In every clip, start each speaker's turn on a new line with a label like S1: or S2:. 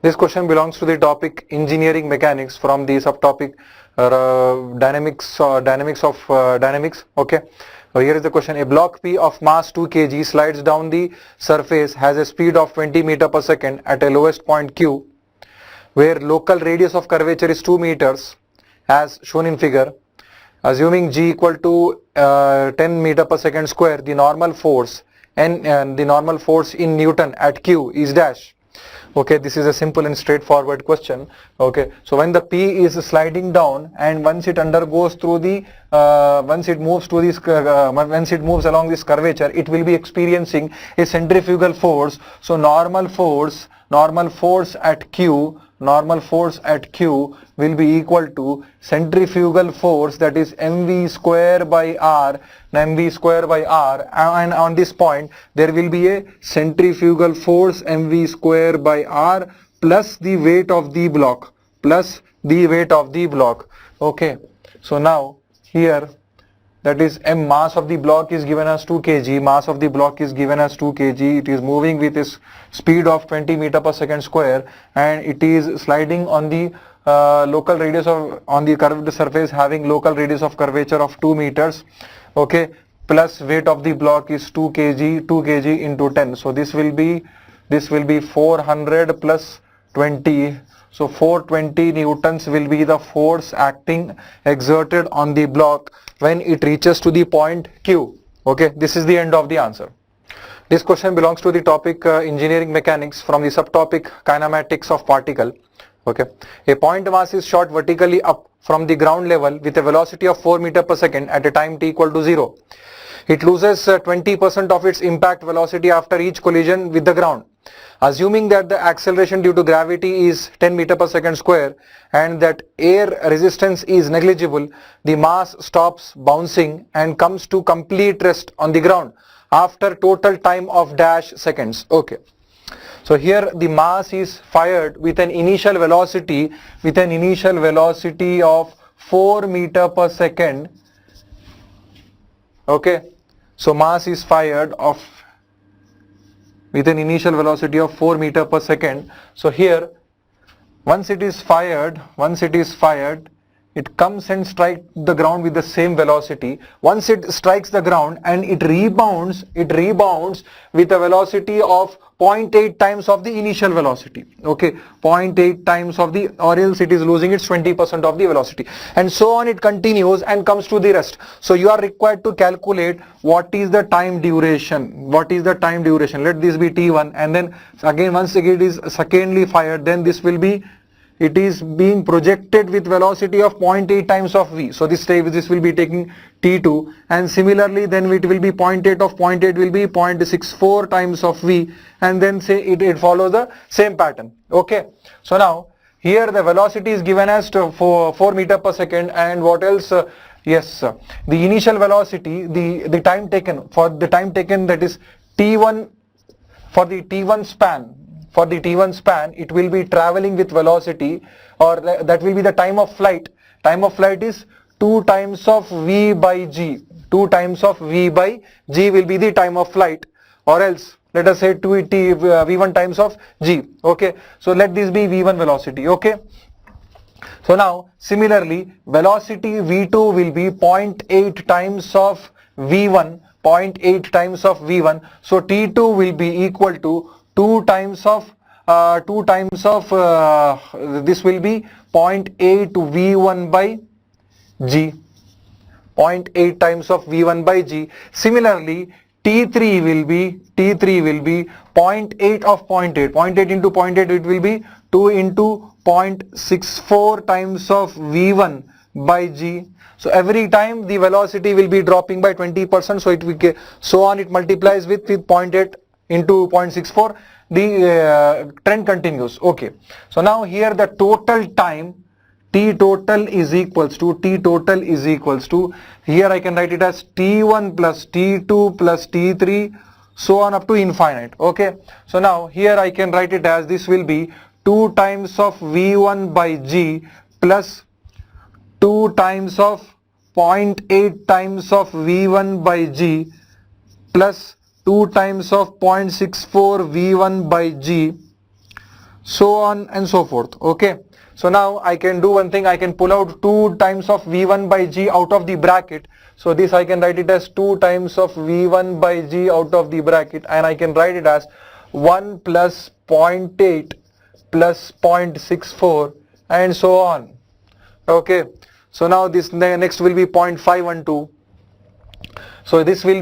S1: This question belongs to the topic engineering mechanics from the subtopic dynamics dynamics. Okay. So here is the question. A block P of mass 2 kg slides down the surface, has a speed of 20 meter per second at a lowest point Q, where local radius of curvature is 2 meters as shown in figure. Assuming G equal to 10 meter per second square, the normal force and the normal force in Newton at Q is dash. Okay, this is a simple and straightforward question. Okay, so when the P is sliding down and once it undergoes through the once it moves along this curvature, it will be experiencing a centrifugal force. So normal force at Q will be equal to centrifugal force, that is mv square by r, and on this point there will be a centrifugal force mv square by r plus the weight of the block, Okay, so now here, that is mass of the block is given as 2 kg, it is moving with its speed of 20 meter per second square, and it is sliding on the local radius on the curved surface having local radius of curvature of 2 meters. Okay, plus weight of the block is 2 kg into 10, so this will be 400 plus 20, so 420 newtons will be the force exerted on the block when it reaches to the point Q. Okay, this is the end of the answer. This question belongs to the topic engineering mechanics from the subtopic kinematics of particle. Okay, a point mass is shot vertically up from the ground level with a velocity of 4 meter per second at a time t equal to 0. It loses 20% of its impact velocity after each collision with the ground. Assuming that the acceleration due to gravity is 10 meter per second square and that air resistance is negligible, the mass stops bouncing and comes to complete rest on the ground after total time of dash seconds. Okay, so here the mass is fired with an initial velocity of 4 meter per second. Okay, so mass is fired with an initial velocity of 4 meter per second. So here, once it is fired, it comes and strikes the ground with the same velocity. Once it strikes the ground and it rebounds with a velocity of 0.8 times of the initial velocity. Okay, 0.8 times of the, or else it is losing its 20% of the velocity, and so on it continues and comes to the rest. So you are required to calculate what is the time duration. Let this be t1, and then again once again it is secondly fired, then this will be, it is being projected with velocity of 0.8 times of v. So this will be taking t2, and similarly then it will be 0.8 of 0.8 will be 0.64 times of v, and then say it follows the same pattern. Okay, so now here the velocity is given as 4 meter per second, and what else? Yes, the initial velocity, the time taken, that is t1, for the t1 span, it will be traveling with velocity, or that will be the time of flight. Time of flight is 2 times of v by g. 2 times of v by g will be the time of flight, or else let us say v1 times of g. Okay, so let this be v1 velocity. Okay, so now similarly velocity v2 will be 0.8 times of v1, so t2 will be equal to 2 times of this will be 0.8 v1 by g, 0.8 times of v1 by g. Similarly T3 will be 0.8 of 0.8 into 0.8, it will be 2 into 0.64 times of v1 by g. So every time the velocity will be dropping by 20%, so it will so on it multiplies with 0.8 into 0.64, the trend continues. Okay, so now here the total time T total is equals to, here I can write it as T1 plus T2 plus T3, so on up to infinite. Okay, so now here I can write it as, this will be 2 times of V1 by G plus 2 times of 0.8 times of V1 by G plus 2 times of 0.64 V1 by G so on and so forth. Okay, so now I can do one thing, I can pull out 2 times of V1 by G out of the bracket. So this I can write it as 2 times of V1 by G out of the bracket, and I can write it as 1 plus 0.8 plus 0.64 and so on. Okay, so now this next will be 0.512. So this will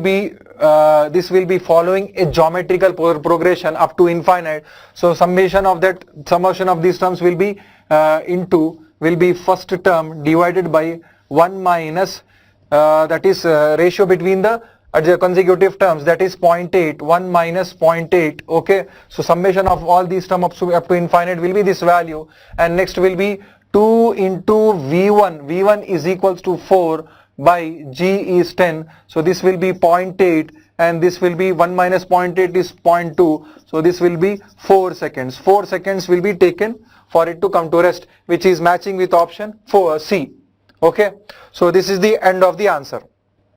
S1: be following a geometrical progression up to infinite. So summation of these terms will be will be first term divided by 1 minus that is ratio between the consecutive terms, that is 0.8, 1 minus 0.8. Okay, so summation of all these terms up to infinite will be this value, and next will be 2 into V1. V1 is equals to 4 by G is 10. So this will be 0.8, and this will be 1 minus 0.8 is 0.2. So this will be 4 seconds. 4 seconds will be taken for it to come to rest, which is matching with option 4C. Okay, so this is the end of the answer.